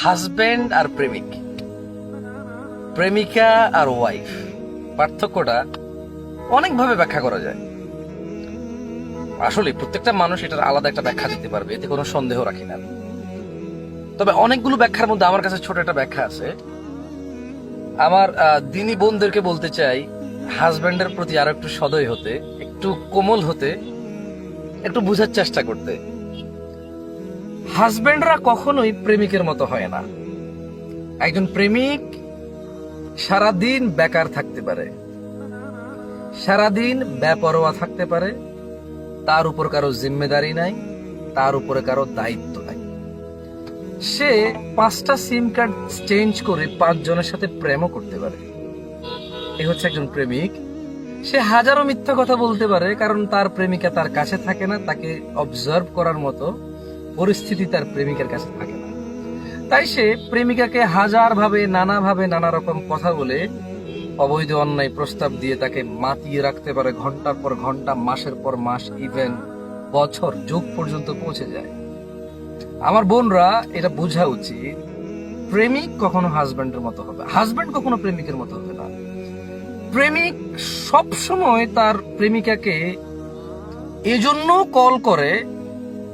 Husband আর প্রেমিক, প্রেমিকা আর wife, পার্থক্যটা অনেকভাবে ব্যাখ্যা করা যায়। আসলে প্রত্যেকটা মানুষ এটার আলাদা একটা ব্যাখ্যা দিতে পারবে, এতে কোনো সন্দেহ রাখি না। তবে অনেকগুলো ব্যাখ্যার মধ্যে আমার কাছে ছোট একটা ব্যাখ্যা আছে। আমার দিনী বোনদেরকে বলতে চাই, হাজবেন্ডের প্রতি আরো একটু সদয় হতে, একটু কোমল হতে, একটু বোঝার চেষ্টা করতে। হাজবেন্ডরা কখনোই প্রেমিকের মতো হয় না। একজন প্রেমিক সারাদিন বেকার থাকতে পারে, সারাদিন বেপরোয়া থাকতে পারে, তার উপর কারো জিম্মেদারি নাই, তার উপরে কারো দায়িত্ব নাই। সে 5টা সিম কার্ড চেঞ্জ করে 5 জনের সাথে প্রেমও করতে পারে। এ হচ্ছে একজন প্রেমিক। সে হাজারো মিথ্যা কথা বলতে পারে, কারণ তার প্রেমিকা তার কাছে থাকে না, তাকে অবজার্ভ করার মতো পরিস্থিতি তার প্রেমিকার কাছে থাকে না। তাই সে প্রেমিকাকে হাজারভাবে, নানাভাবে, নানা রকম কথা বলে, অবৈধ অন্যায় প্রস্তাব দিয়ে তাকে মাতিয়ে রাখতে পারে, ঘন্টার পর ঘন্টা, মাসের পর মাস, ইভেন বছর, যুগ পর্যন্ত পৌঁছে যায়। আমার বোনরা এটা বোঝা উচিত, প্রেমিক কখনো হাজবেন্ডের মতো হবে, হাজবেন্ড কখনো প্রেমিকের মতো হবে না। প্রেমিক সব সময় তার প্রেমিকাকে এজন্য কল করে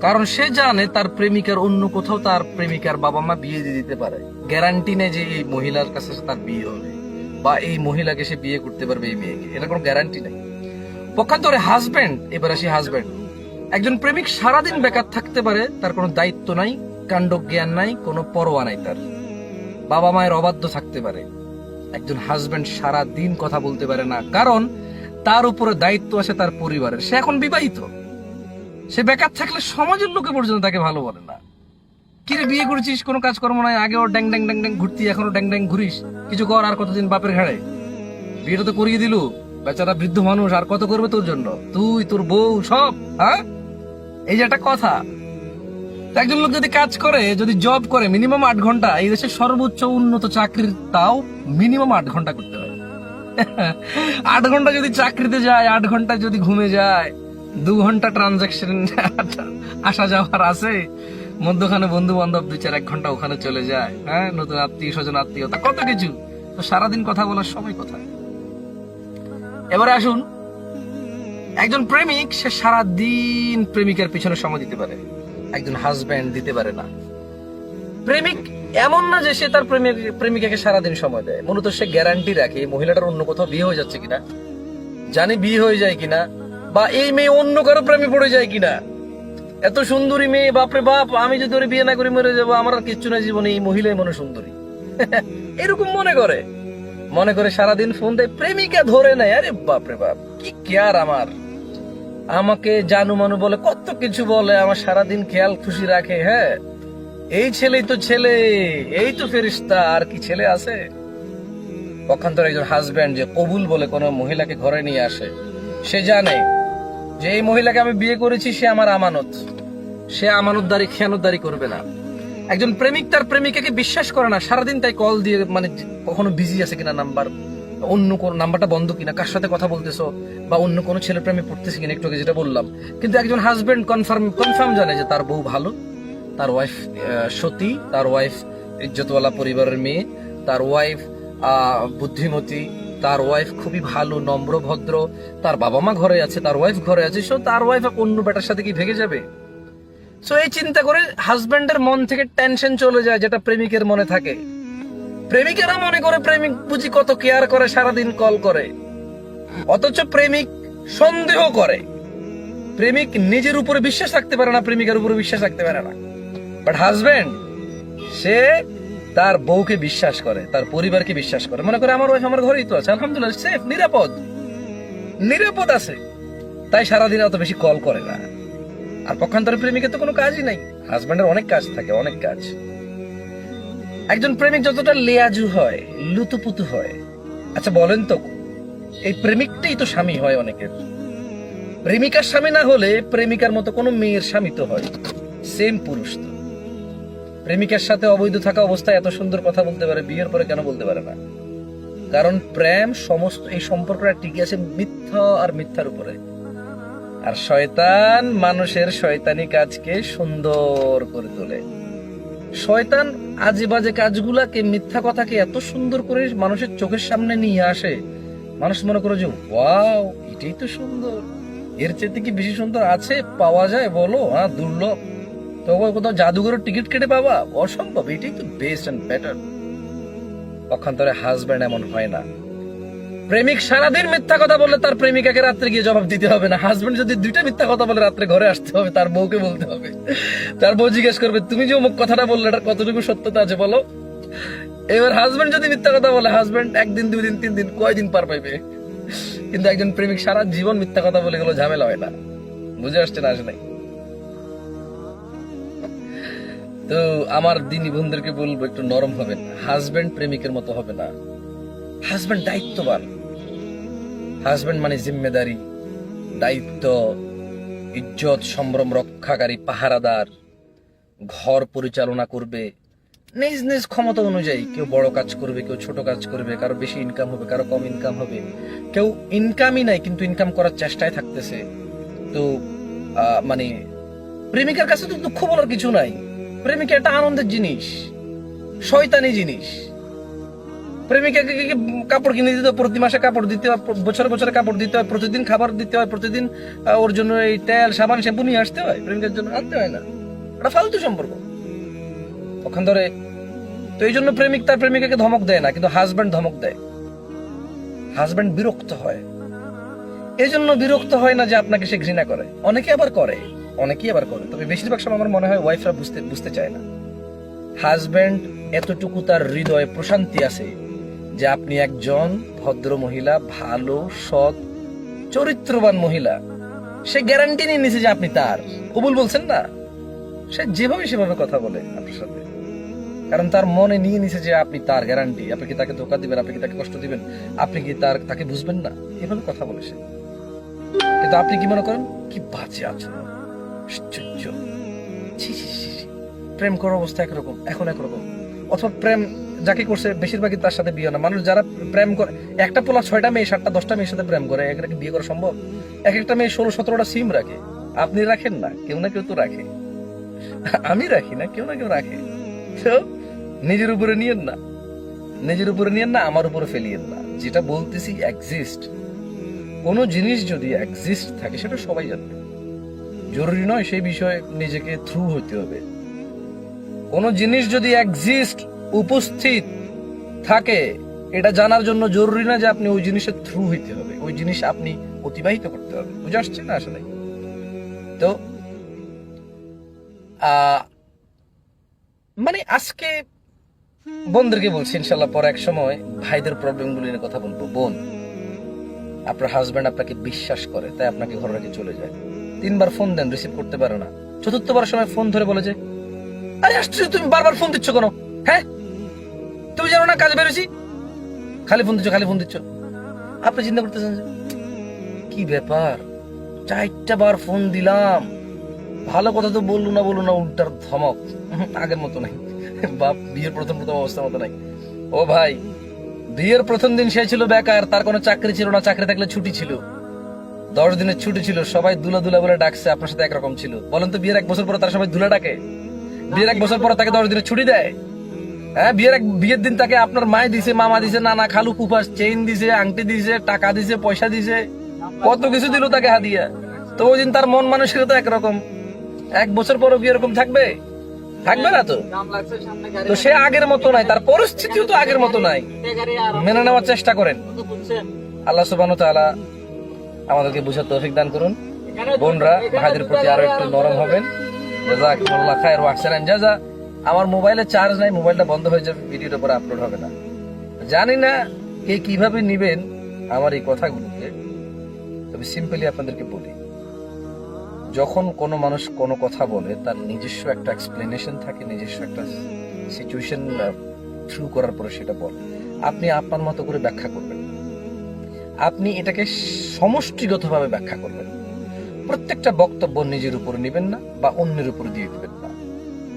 কারণ সে জানে তার প্রেমিকার অন্য কোথাও তার প্রেমিকার বাবা মা বিয়ে দিয়ে দিতে পারে। গ্যারান্টি নেই যে এই মহিলার কাছে তার বিয়ে হবে বা এই মহিলাকে সে বিয়ে করতে পারবে এই মেয়েকে, এটা কোনো গ্যারান্টি নেই। পক্ষান্তরে হাজবেন্ড, এবার আসি হাজবেন্ড, একজন প্রেমিক সারাদিন বেকার থাকতে পারে, তার কোনো দায়িত্ব নাই, কাণ্ড জ্ঞান নাই, কোনো পরোয়া নাই, তার বাবা মায়ের অবাধ্য থাকতে পারে। একজন হাজবেন্ড সারা দিন কথা বলতে পারে না, কারণ তার উপরে দায়িত্ব আছে তার পরিবারের। সে এখন বিবাহিত, সে বেকার থাকলে সমাজের লোকে পর্যন্ত তাকে ভালো বলে না। কিরে বিয়ে করেছিস, কোনো কাজকর্ম নাই, আগেও ড্যাং ড্যাং ড্যাং ড্যাং ঘুরতি, এখনো ড্যাং ড্যাং ঘুরিস, কিছু কর, আর কতদিন বাপের ঘাড়ে, বিয়েটা তো করিয়ে দিলু, বেচারা বৃদ্ধ মানুষ, আর কত করবে তোর জন্য, তুই, তোর বউ, সব। হ্যাঁ, এই যে একটা কথা। একজন লোক যদি কাজ করে, যদি জব করে মিনিমাম 8 ঘন্টা, এই দেশের সর্বোচ্চ উন্নত চাকরির তাও মিনিমাম 8 ঘন্টা করতে হয়। 8 ঘন্টা যদি চাকরিতে যায়, 8 ঘন্টা যদি ঘুমে যায়, 2 ঘন্টা ট্রানজাকশন আসা যাওয়ার আছে, মধ্যখানে বন্ধু বান্ধব 2-4-1 ঘন্টা ওখানে চলে যায়, হ্যাঁ, নতুন আত্মীয় স্বজন, আত্মীয়তা, কত কিছু। তো সারাদিন কথা বলার সময় কোথায়? এবারে আসুন, একজন প্রেমিক সে সারাদিন প্রেমিকার পিছনে সময় দিতে পারে, একজন হাজবেন্ড দিতে পারে না। প্রেমিক এমন না যে সে তার প্রেমিকাকে সারাদিন সময় দেয়, মূলত সে গ্যারান্টি রাখে মহিলাটার অন্য কোথাও বিয়ে হয়ে যাচ্ছে কিনা, জানি বিয়ে হয়ে যায় কিনা, বা এই মেয়ে অন্য কারো প্রেমে পড়ে যায় কিনা। এত সুন্দরী মেয়ে, বাপরে বাপ, আমি যদি ওরে বিয়ে না করি মরে যাবো, আমার আর কিচ্ছু না জীবনে, এই মহিলাই মনে সুন্দরী। এরকম মনে করে সারাদিন ফোন দেয়, প্রেমিকা ধরে নেয়। আরে বাপরে বাপ, কি কেয়ার আমার, আমাকে জানু মানু বলে, কত কিছু বলে, আমার সারাদিন খেয়াল খুশি রাখে। হ্যাঁ, এই ছেলেই তো ছেলে, এই তো ফেরেশতা, আর কি ছেলে আছে? পক্ষান্তরে একজন হাজবেন্ড যে কবুল বলে কোন মহিলাকে ঘরে নিয়ে আসে, সে জানে যে এই মহিলাকে আমি বিয়ে করেছি, সে আমার আমানত, সে আমানতদারি, খেয়ানতদারি করবে না। একজন প্রেমিক তার প্রেমিকাকে বিশ্বাস করে না, সারাদিন তাই কল দিয়ে, মানে কখনো বিজি আছে কিনা নাম্বার, অন্য কোন নাম্বারটা বন্ধ কিনা, কার সাথে কথা বলতেছো, বা অন্য কোনো ছেলের প্রেমে পড়তেছে কিনা, একটু আগে যেটা বললাম। কিন্তু একজন হাজবেন্ড কনফার্ম জানে যে তার বউ ভালো, তার ওয়াইফ সতী, তার ওয়াইফ ইজ্জতওয়ালা পরিবারের মেয়ে, তার ওয়াইফ বুদ্ধিমতী, তার ওয়াইফ খুবই ভালো, নম্র, ভদ্র, তার বাবা মা ঘরে আছে, তার ওয়াইফ ঘরে আছে, সো তার ওয়াইফ অন্য বেটার সাথে কি ভেগে যাবে? সো এই চিন্তা করে হাজবেন্ডের মন থেকে টেনশন চলে যায়, যেটা প্রেমিকের মনে থাকে। প্রেমিকেরা মনে করে প্রেমিক বুঝি কত কেয়ার করে, সারাদিন কল করে, অথচ প্রেমিক সন্দেহ করে। প্রেমিক নিজের উপরে বিশ্বাস রাখতে পারে না, প্রেমিকার উপরে বিশ্বাস রাখতে পারে না। বাট হাজবেন্ড, সে তার বউকে বিশ্বাস করে, তার পরিবারকে বিশ্বাস করে, মনে করে আমার ওয়াইফ আমার ঘরেই তো আছে, আলহামদুলিল্লাহ, সেফ, নিরাপদ আছে, তাই সারাদিন অত বেশি কল করে না। আর পক্ষান্তরে প্রেমিকের তো কোনো কাজই নাই, হাজবেন্ডের অনেক কাজ থাকে, অনেক কাজ। একজন প্রেমিক যতটা লেয়াজু হয়, লুতুপুতু হয়, আচ্ছা বলেন তো, এই প্রেমিকটাই তো স্বামী হয় অনেকের। প্রেমিকার স্বামী না হলে প্রেমিকার মতো কোনো মেয়ের স্বামী তো হয়, সেম পুরুষ তো। প্রেমিকার সাথে অবৈধ থাকা অবস্থায় এত সুন্দর কথা বলতে পারে, বিয়ের পরে কেন বলতে পারে না? কারণ প্রেম, সমস্ত এই সম্পর্কটা টিকে আছে মিথ্যা আর মিথ্যার উপরে। আর শয়তান মানুষের শয়তানি কাজকে সুন্দর করে তোলে। শয়তান আজে বাজে কাজগুলাকে, মিথ্যা কথাকে এত সুন্দর করে মানুষের চোখের সামনে নিয়ে আসে, মানুষ মনে করে যে ওয়াও, এটাই তো সুন্দর, এর চেয়ে কি বেশি সুন্দর আছে পাওয়া যায় বলো? হ্যাঁ, দুর্লভ। তবে কোথাও জাদুঘরের টিকিট কেটে পাবা? অসম্ভব। এটাই তো বেস্ট এন্ড বেটার। পক্ষান্তরে হাজব্যান্ড এমন হয় না। প্রেমিক সারাদিন মিথ্যা কথা বললে তার প্রেমিকাকে রাত্রে গিয়ে জবাব দিতে হবে না। হাজবেন্ড যদি দুইটা মিথ্যা কথা বলে রাত্রে ঘরে আসতে হবে, তার বউকে বলতে হবে। তার বউ জিজ্ঞেস করবে তুমি যে অমুক কথাটা বললে এটা কতটুকু সত্যতা আছে বলো। এবার হাজবেন্ড যদি মিথ্যা কথা বলে, হাজবেন্ড একদিন, 2 দিন, 3 দিন, কয়দিন পার পাইবে? কিন্তু একজন প্রেমিক সারা জীবন মিথ্যা কথা বলে গেলো, ঝামেলা হয় না। বুঝে আসছে না? আসে নাই। তো আমার দিনী বন্ধুদেরকে বলবো একটু নরম হবেন। হাজবেন্ড প্রেমিকের মতো হবে না। হাজবেন্ড দায়িত্ববান। হাজবেন্ড মানে জিম্মেদারি, দায়িত্ব, ইজ্জত সম্ভ্রম রক্ষাকারী, পাহারাদার, ঘর পরিচালনা করবে নিজ নিজ ক্ষমতা অনুযায়ী। কেউ বড় কাজ করবে, কেউ ছোট কাজ করবে, কারো বেশি ইনকাম হবে, কারো কম ইনকাম হবে, কেউ ইনকামই নাই কিন্তু ইনকাম করার চেষ্টায় থাকতেছে। তো মানে প্রেমিকার কাছে তো দুঃখ বলার কিছু নাই। প্রেমিকা একটা আনন্দের জিনিস, শয়তানি জিনিস। প্রেমিকাকে কাপড় কিনে দিতে হয়, প্রতি মাসে কাপড় দিতে হয়, বছরে বছরে কাপড় দিতে হয়, প্রতিদিন খাবার দিতে হয়, প্রতিদিন ওর জন্য এই তেল সাবান শ্যাম্পু নিয়ে আসতে হয়। প্রেমিকার জন্য আনতে হয় না। এটা ফালতু সম্পর্ক ওখান ধরে। তো এই জন্য প্রেমিক তার প্রেমিকাকে ধমক দেয় না, কিন্তু হাজব্যান্ড ধমক দেয়। হাজব্যান্ড বিরক্ত হয়। এই জন্য বিরক্ত হয় না যে আপনাকে সে ঘৃণা করে। অনেকেই আবার করে, তবে বেশিরভাগ সময় আমার মনে হয় ওয়াইফরা বুঝতে চায় না। হাজব্যান্ড এতটুকু তার হৃদয়ে প্রশান্তি আছে যে আপনি একজন ভদ্র মহিলা, ভালো সৎ চরিত্রবান মহিলা। সে গ্যারান্টি নিয়ে নিছে যে আপনি তার। কবুল বলছেন না? সে যেভাবে সেভাবে কথা বলে আপনার সাথে, কারণ তার মনে নিয়ে নিছে যে আপনি তার গ্যারান্টি। আপনি কি তাকে ধোকা দিবেন? আপনি কি তাকে কষ্ট দিবেন? আপনি কি তাকে বুঝবেন না? এভাবে কথা বলে সে। কিন্তু আপনি কি মনে করেন? কি বাজে আচরণ, আশ্চর্য। প্রেম করার অবস্থা একরকম, এখন একরকম। অথবা প্রেম যাকে করছে বেশিরভাগই তার সাথে বিয়ে না। মানুষ যারা প্রেম করে, একটা পোলা 6টা মেয়ে 7টা 10টা মেয়ের সাথে প্রেম করে, একটা বিয়ে করা সম্ভব? একটা মেয়ে 16-17টা সিম রাখে। আপনি রাখেন না? কেউ না কেউ তো রাখে। আমি রাখি না, কেউ না কেউ রাখে। তো নিজের উপরে নিয়েন না, আমার উপরে ফেলিয়েন না। যেটা বলতেছি এক্সিস্ট। কোন জিনিস যদি এক্সিস্ট থাকে সেটা সবাই জানবে। জরুরি নয় সেই বিষয়ে নিজেকে থ্রু হতে হবে। কোন জিনিস যদি এক্সিস্ট, উপস্থিত থাকে, এটা জানার জন্য জরুরি না যে আপনি ওই জিনিসের থ্রু হইতে হবে, ওই জিনিস আপনি অতিবাহিত করতে হবে। বুঝে আসছে না? আসলে তো মানে আজকে বোনদেরকে বলছি, ইনশাল্লাহ পরে এক সময় ভাইদের প্রবলেম গুলো নিয়ে কথা বলবো। বোন, আপনার হাজবেন্ড আপনাকে বিশ্বাস করে তাই আপনাকে ঘরে রেখে চলে যায়। 3বার ফোন দেন, রিসিভ করতে পারে না। 4র্থবার সময় ফোন ধরে বলে যে আরে আসছো, তুমি বারবার ফোন দিচ্ছ কেন? হ্যাঁ, তুমি জানো না কাজে বেরোছি? খালি ফোন দিচ্ছ। আপনি চিন্তা করতেছেন যে কি ব্যাপার, 4টা বার ফোন দিলাম, ভালো কথা তো বললো না, উল্টার ধমক। আগের মতো নাই বাপ, বিয়ের প্রথম অবস্থার মতো নাই। ও ভাই, বিয়ের প্রথম দিন সে ছিল বেকার, তার কোনো চাকরি ছিল না। চাকরি থাকলে ছুটি ছিল, 10 দিনের ছুটি ছিল। সবাই দুলা বলে ডাকছে, আপনার সাথে একরকম ছিল। বলেন তো, বিয়ের 1 বছর পরে তার সবাই দুলা ডাকে? বিয়ের 1 বছর পরে তাকে 10 দিনের ছুটি দেয়? হ্যাঁ, বিয়ের দিন তাকে আপনার মায় দিছে, মামা দিছে, নানা খালু ফুফাস চেইন দিছে, আংটি দিছে, টাকা দিছে, পয়সা দিছে, কত কিছু দিল তাকে হাদিয়া। তো ওই দিন তার মন মানসিকতা একরকম। 1 বছর পরও কি এরকম থাকবে না? তো সে আগের মতো নাই, তার পরিস্থিতিও তো আগের মতো নাই। মেনে নেওয়ার চেষ্টা করেন। আল্লাহ সুবহানাহু ওয়া তাআলা আমাদেরকে বুঝার তৌফিক দান করুন। বোনরা, ভাইদের প্রতি আরো একটু নরম হবেন। জাযাকুমুল্লাহ খায়র ওয়া আহসানান জাযা। আমার মোবাইলে চার্জ নাই, মোবাইলটা বন্ধ হয়ে যাবে, ভিডিওটা পরে আপলোড হবে না। জানি না কে কিভাবে নিবেন আমার এই কথাগুলোকে, তবে সিম্পলি আপনাদেরকে বলি, যখন কোনো মানুষ কোনো কথা বলে তার নিজস্ব একটা এক্সপ্লেনেশন থাকে, নিজস্ব একটা সিচুয়েশন থ্রু করার পরে সেটা বলে। আপনি আপনার মতো করে ব্যাখ্যা করবেন, আপনি এটাকে সমষ্টিগতভাবে ব্যাখ্যা করবেন। প্রত্যেকটা বক্তব্য নিজের উপর নেবেন না বা অন্যের উপর দিয়ে দিবেন না।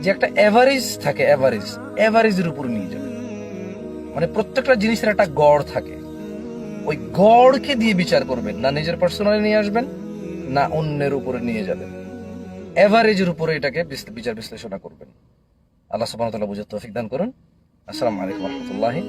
যে একটা এভারেজ থাকে, এভারেজের উপর নিয়ে যাবেন। মানে প্রত্যেকটা জিনিসের একটা গড় থাকে, ওই গড়কে দিয়ে বিচার করবেন না। নিজের পার্সোনালি নিয়ে আসবেন না অন্যের উপরে নিয়ে যাবেন, এভারেজের উপরে এটাকে বিচার বিশ্লেষণ করবেন। আল্লাহ সুবহানাহু ওয়া তাআলা বুঝার তৌফিক দান করুন। আসসালামু আলাইকুম ওয়া রাহমাতুল্লাহি